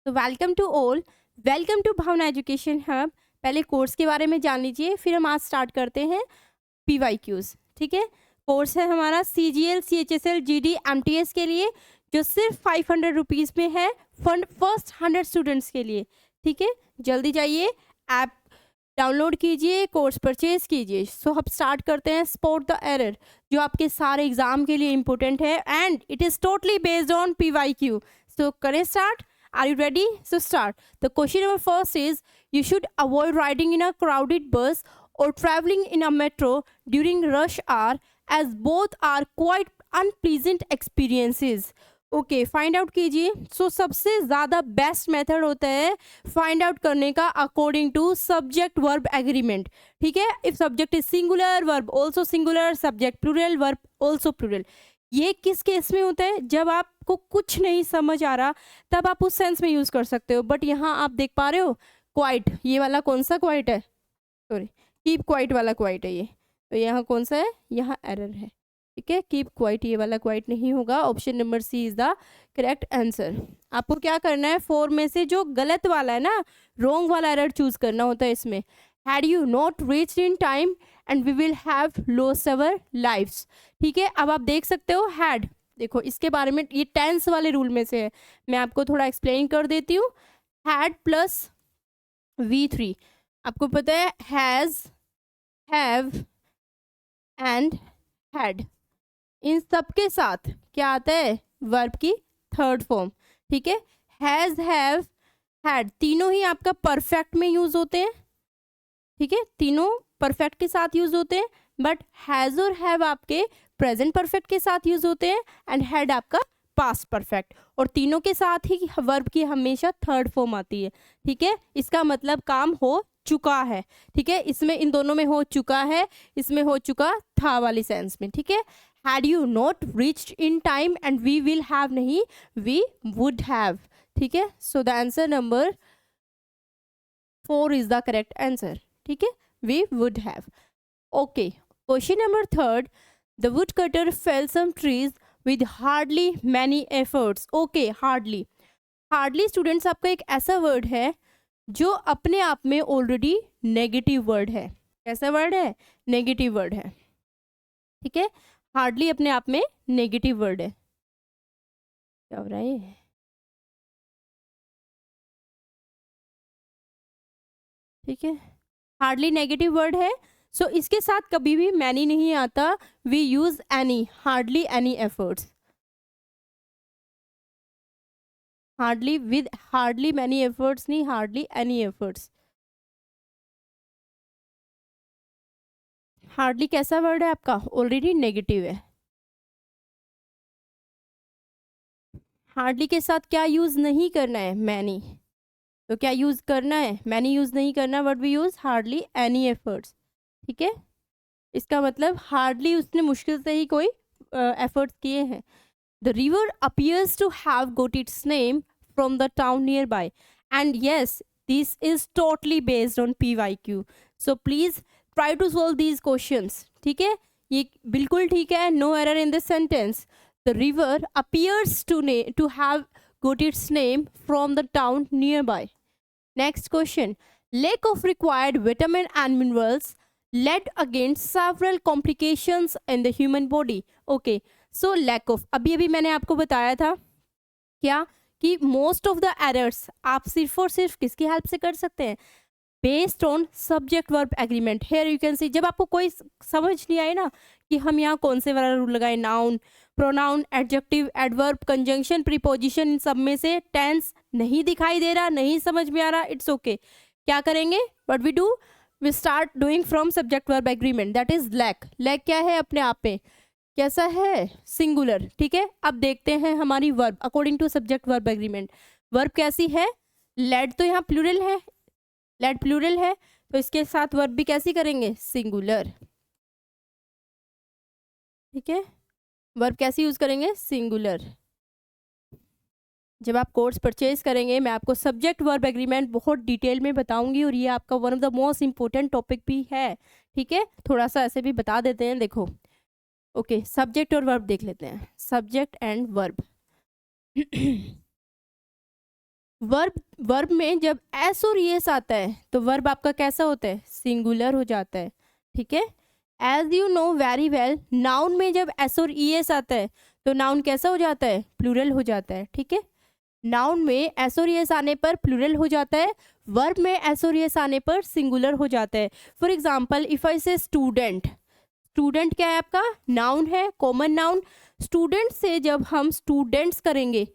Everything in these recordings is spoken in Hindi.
तो welcome to all, welcome to Bhavna education hub. पहले कोर्स के बारे में जान लीजिए, फिर हम आज स्टार्ट करते हैं PYQs। ठीक है, कोर्स है हमारा CGL CHSL GD MTS के लिए, जो सिर्फ 500 रुपीज़ में है फंड फर्स्ट 100 स्टूडेंट्स के लिए। ठीक है, जल्दी जाइए, ऐप डाउनलोड कीजिए, कोर्स परचेज कीजिए। सो हम स्टार्ट करते हैं स्पॉट द एरर, जो आपके सारे एग्जाम के लिए इम्पोर्टेंट है and it is totally based on PYQ। सो करें start. Are you ready? So start. The question number first is, you should avoid riding in a crowded bus or traveling in a metro during rush hour, as both are quite unpleasant experiences. Okay, find out कीजिए। सो सबसे ज़्यादा बेस्ट मेथड होता है फाइंड आउट करने का according to subject verb agreement. ठीक है, if subject is singular, verb also singular, subject plural, verb also plural. ये किस केस में होता है? जब आपको कुछ नहीं समझ आ रहा, तब आप उस सेंस में यूज़ कर सकते हो। बट यहाँ आप देख पा रहे हो क्वाइट, ये वाला कौन सा क्वाइट है? सॉरी, कीप क्वाइट वाला क्वाइट है ये। तो यहाँ कौन सा है? यहाँ एरर है। ठीक है, कीप क्वाइट ये वाला क्वाइट नहीं होगा। Option number C is the correct answer. आपको क्या करना है, 4 में से जो गलत वाला है ना, रोंग वाला एरर चूज करना होता है इसमें। Had you not reached in time and we will have lost our lives. ठीक है, अब आप देख सकते हो हैड, देखो इसके बारे में, ये टेंस वाले रूल में से है, मैं आपको थोड़ा एक्सप्लेन कर देती हूँ। हैड प्लस V3, आपको पता है हैज़, हैव एंड हैड, इन सब के साथ क्या आता है? वर्ब की थर्ड फॉर्म। ठीक है, हैज़, हैव, हैड, तीनों ही आपका परफेक्ट में यूज होते हैं। ठीक है, तीनों परफेक्ट के साथ यूज होते हैं, बट हैज़ और हैव आपके प्रेजेंट परफेक्ट के साथ यूज होते हैं एंड हैड आपका पास्ट परफेक्ट। और तीनों के साथ ही वर्ब की हमेशा थर्ड फॉर्म आती है। ठीक है, इसका मतलब काम हो चुका है। ठीक है, इसमें इन दोनों में हो चुका है, इसमें हो चुका था वाली सेंस में। ठीक है, had you not reached in time and we will have नहीं, वी वुड हैव। ठीक है, so the answer number 4 is the correct answer. ठीक है, we would have. Okay, question number third, the wood cutter fell some trees with hardly many efforts. Okay, hardly, hardly students आपका एक ऐसा वर्ड है जो अपने आप में ऑलरेडी नेगेटिव वर्ड है। कैसा वर्ड है? नेगेटिव वर्ड है। ठीक है, हार्डली अपने आप में नेगेटिव वर्ड है। क्या हो रहा है ये? ठीक है, हार्डली नेगेटिव वर्ड है। सो इसके साथ कभी भी मैनी नहीं आता। We use any, hardly any efforts. Hardly with hardly many efforts नहीं, हार्डली एनी एफर्ट्स। हार्डली कैसा वर्ड है आपका? ऑलरेडी नेगेटिव है। हार्डली के साथ क्या यूज नहीं करना है? मैनी। तो क्या यूज करना है? मैनी यूज नहीं करना, but we use hardly any efforts. ठीक है, इसका मतलब हार्डली उसने मुश्किल से ही कोई एफर्ट्स किए हैं। The river appears to have got its name from the town nearby, and yes, this is totally based on PYQ। So please try to solve these questions. ठीक है, ये बिल्कुल ठीक है, no error in this sentence. The river appears to have got its name from the town nearby. Next question. Lack of required vitamin and minerals led against several complications in the human body. Okay, so lack of, अभी अभी मैंने आपको बताया था क्या कि मोस्ट ऑफ द एरर्स आप सिर्फ और सिर्फ किसकी हेल्प से कर सकते हैं? Based on subject verb agreement. Here you can see, जब आपको कोई समझ नहीं आए ना कि हम यहाँ कौन से वाला रूल लगाए, noun, pronoun, adjective, adverb, conjunction, preposition, इन सब में से टेंस नहीं दिखाई दे रहा, नहीं समझ में आ रहा, इट्स ओके। क्या करेंगे? What we do, we start doing from subject verb agreement, that is lack. Lack क्या है? अपने आप में कैसा है? सिंगुलर। ठीक है, अब देखते हैं हमारी verb according to subject verb agreement. Verb कैसी है? लेड तो यहाँ प्लूरल है, लेड प्लूरल है, तो इसके साथ वर्ब भी कैसी करेंगे? सिंगुलर। ठीक है, वर्ब कैसे यूज करेंगे? सिंगुलर। जब आप कोर्स परचेज करेंगे, मैं आपको सब्जेक्ट वर्ब एग्रीमेंट बहुत डिटेल में बताऊंगी, और ये आपका one of the most important topic भी है। ठीक है, थोड़ा सा ऐसे भी बता देते हैं, देखो। ओके, सब्जेक्ट और वर्ब देख लेते हैं, subject and verb. Verb verb में जब एस और एस आता है तो वर्ब आपका कैसा होता है, सिंगुलर हो जाता है, ठीक है। As you know very well, noun में जब एस और एस आता है तो नाउन कैसा हो जाता है, प्लूरल हो जाता है, ठीक है। नाउन में एस और एस आने पर प्लूरल हो जाता है, वर्ब में एस और एस आने पर सिंगुलर हो जाता है। फॉर एग्जाम्पल इफ आई से स्टूडेंट, स्टूडेंट क्या है आपका, नाउन है, कॉमन नाउन। स्टूडेंट से जब हम स्टूडेंट्स करेंगे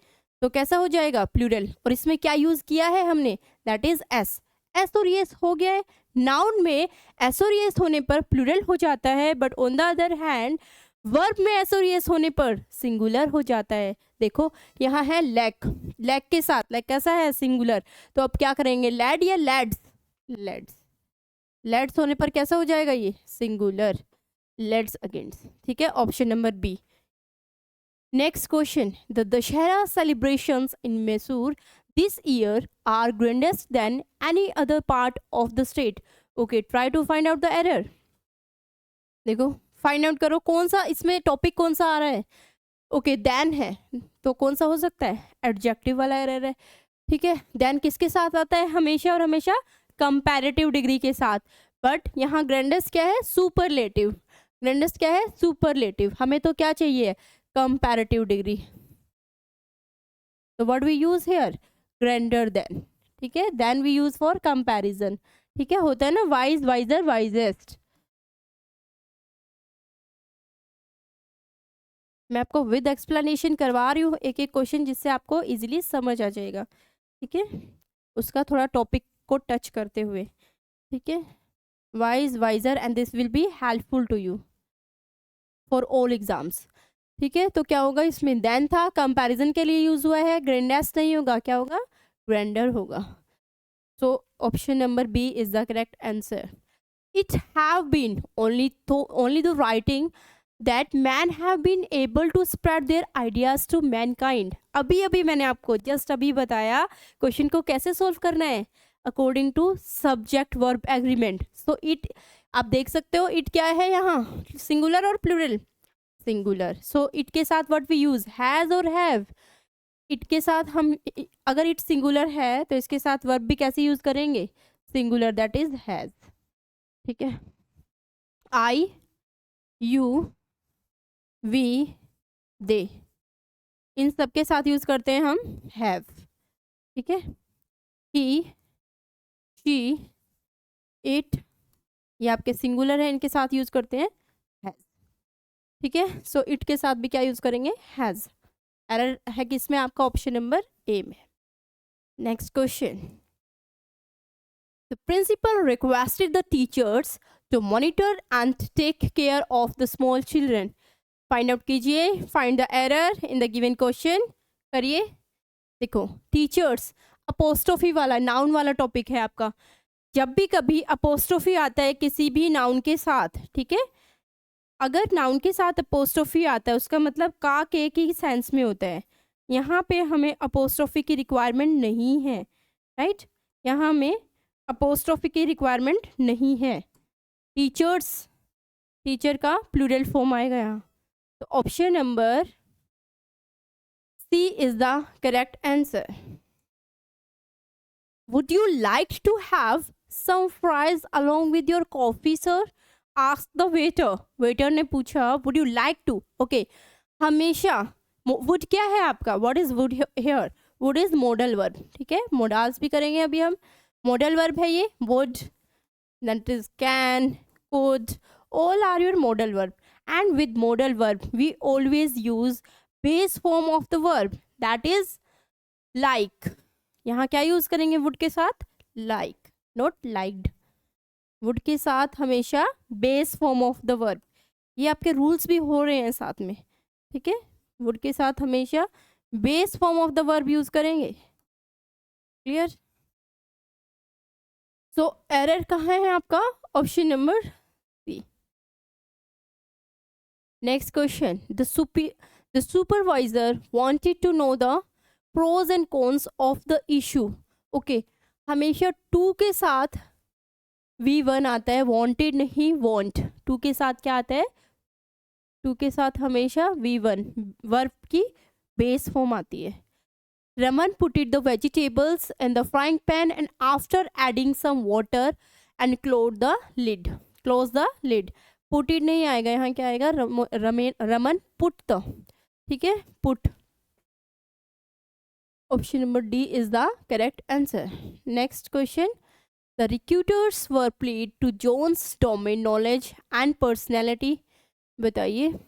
तो कैसा हो जाएगा, प्लूरल। और इसमें क्या यूज किया है हमने, दैट इज एस, एस और एस हो गया है। नाउन में एस और एस होने पर प्लूरल हो जाता है, but on the other hand verb में एस और एस होने पर सिंगुलर हो जाता है। देखो यहाँ है लैक, लैक के साथ, लैक कैसा है, सिंगुलर। तो अब क्या करेंगे, लैड या लैड्स, लैड्स, लेट्स होने पर कैसा हो जाएगा ये, सिंगुलर, लेट्स अगेंस्ट, ठीक है। Option number B. Next question, the Dussehra celebrations in Mysore this year are grandest than any other part of the state. Okay, try to find out the error. देखो फाइंड आउट करो कौन सा इसमें टॉपिक कौन सा आ रहा है। ओके, देन है तो कौन सा हो सकता है, एडजेक्टिव वाला एरर है, ठीक है। देन किसके साथ आता है, हमेशा और हमेशा कंपैरेटिव डिग्री के साथ। बट यहाँ ग्रैंडेस्ट क्या है, सुपरलेटिव, ग्रैंडेस्ट क्या है, सुपरलेटिव। हमें तो क्या चाहिए, कंपैरेटिव डिग्री। तो what we use here, grander than, ठीक है। Than we use for comparison, ठीक है, होता है ना वाइज, वाइजर, वाइजेस्ट। मैं आपको विद एक्सप्लेनेशन करवा रही हूँ एक एक क्वेश्चन, जिससे आपको इजीली समझ आ जाएगा, ठीक है, उसका थोड़ा टॉपिक को टच करते हुए, ठीक है। Wise, wiser and this will be helpful to you for all exams, ठीक है। तो क्या होगा, इसमें देन था, कंपैरिजन के लिए यूज हुआ है, ग्रैंडेस्ट नहीं होगा, क्या होगा, ग्रैंडर होगा। So option number B is the correct answer. It have been only the writing that man have been able to spread their ideas to mankind। अभी अभी मैंने आपको जस्ट अभी बताया क्वेश्चन को कैसे सोल्व करना है, according to subject verb agreement. So it, आप देख सकते हो इट क्या है यहाँ, सिंगुलर और प्लूरल, सिंगुलर। सो इट के साथ व्हाट वी यूज, हैज और हैव। इट के साथ हम, अगर इट सिंगुलर है तो इसके साथ वर्ब भी कैसे यूज करेंगे, सिंगुलर, दैट इज हैज, ठीक है। आई, यू, वी, दे, इन सब के साथ यूज करते हैं हम हैव, ठीक है। ही, शी, इट, ये आपके सिंगुलर है, इनके साथ यूज करते हैं हैज, ठीक है। सो इट के साथ भी क्या यूज करेंगे, हैज। एरर है किसमें, आपका ऑप्शन नंबर ए में। Next question, the principal requested the teachers to monitor and take care of the small children। Find out कीजिए, find the error in the given question, करिए। देखो टीचर्स, अपोस्ट्रोफी वाला नाउन वाला टॉपिक है आपका। जब भी कभी अपोस्ट्रोफी आता है किसी भी नाउन के साथ, ठीक है, अगर नाउन के साथ अपोस्ट्रोफी आता है उसका मतलब का के की सेंस में होता है। यहाँ पे हमें अपोस्ट्रोफी की रिक्वायरमेंट नहीं है, राइट, यहाँ हमें अपोस्ट्रोफी की रिक्वायरमेंट नहीं है। टीचर्स, टीचर का प्लूरल फॉर्म आएगा यहाँ। तो option number C is the correct answer. Would you like to have some fries along with your coffee sir, ask the waiter. Waiter ने पूछा would you like to, okay. हमेशा वुड क्या है आपका, what is would here, would is modal verb, ठीक है। मॉडल्स भी करेंगे अभी हम, मॉडल वर्ब है ये would, that is can, could, all are your modal verb। and with modal verb we always use base form of the verb, that is like। यहाँ क्या यूज करेंगे would के साथ, like, not liked। would के साथ हमेशा base form of the verb, ये आपके रूल्स भी हो रहे हैं साथ में, ठीक है। would के साथ हमेशा base form of the verb use करेंगे, क्लियर। सो एरर कहाँ है आपका, option number C. Next question, the supervisor wanted to know the pros and cons of the issue. Okay, हमेशा टू के साथ V1 आता है, वांटेड नहीं वांट। टू के साथ क्या आता है, टू के साथ हमेशा V1 वर्ब की बेस फॉर्म आती है। Raman put it the vegetables in the frying pan and after adding some water and close the lid. Close the lid. Put it नहीं आएगा, यहाँ क्या आएगा? Raman put the, ठीक है, put. Option number D is the correct answer. Next question. The recruiters were played to John's domain knowledge and personality. बताइए.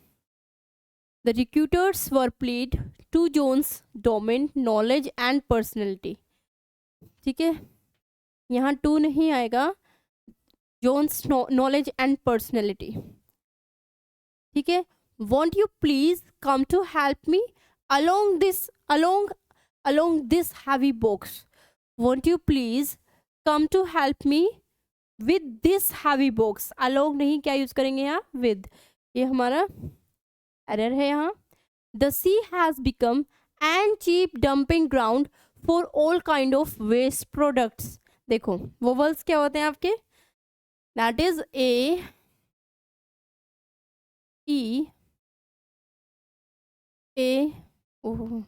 The recruiters were played to John's domain knowledge and personality. ठीक है, यहाँ टू नहीं आएगा. John's knowledge and personality. ठीक है. Won't you please come to help me along this heavy box? Won't you please come to help me with this heavy box? Along नहीं, क्या यूज करेंगे यहाँ? With. ये हमारा एरर है यहाँ. The sea has become an cheap dumping ground for all kind of waste products. देखो वोवल्स क्या होते हैं आपके? That is A, E, A, oh,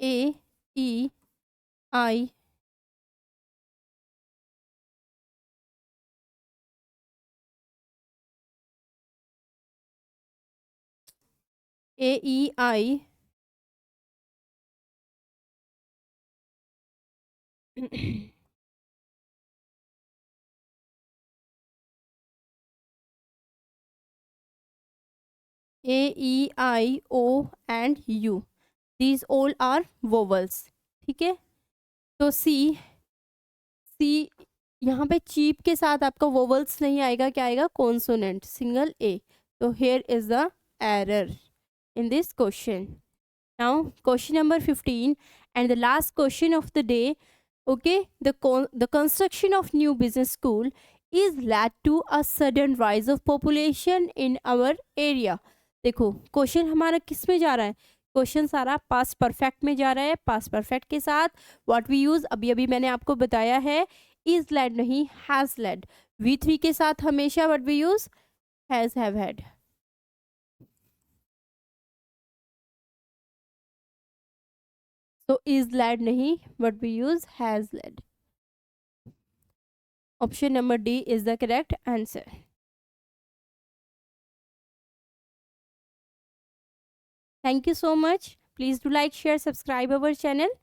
A, E, I, A, E, I, A, E, I, O and U. These all are vowels. ठीक है. तो C यहाँ पे चीप के साथ आपका वोवल्स नहीं आएगा, क्या आएगा? कॉन्सोनेंट, सिंगल ए. तो here is the error in this question. Now question number 15 and the last question of the day. Okay, the construction of new business school is led to a sudden rise of population in our area. देखो क्वेश्चन हमारा किस में जा रहा है? क्वेश्चन सारा पास्ट परफेक्ट में जा रहा है. पास्ट परफेक्ट के साथ व्हाट वी यूज अभी मैंने आपको बताया है, इज लेड नहीं, हैज लेड. V3 के साथ हमेशा what we use? Has, have, had. So is led nahi, but we use has led. Option number D is the correct answer. Thank you so much. Please do like, share, subscribe our channel.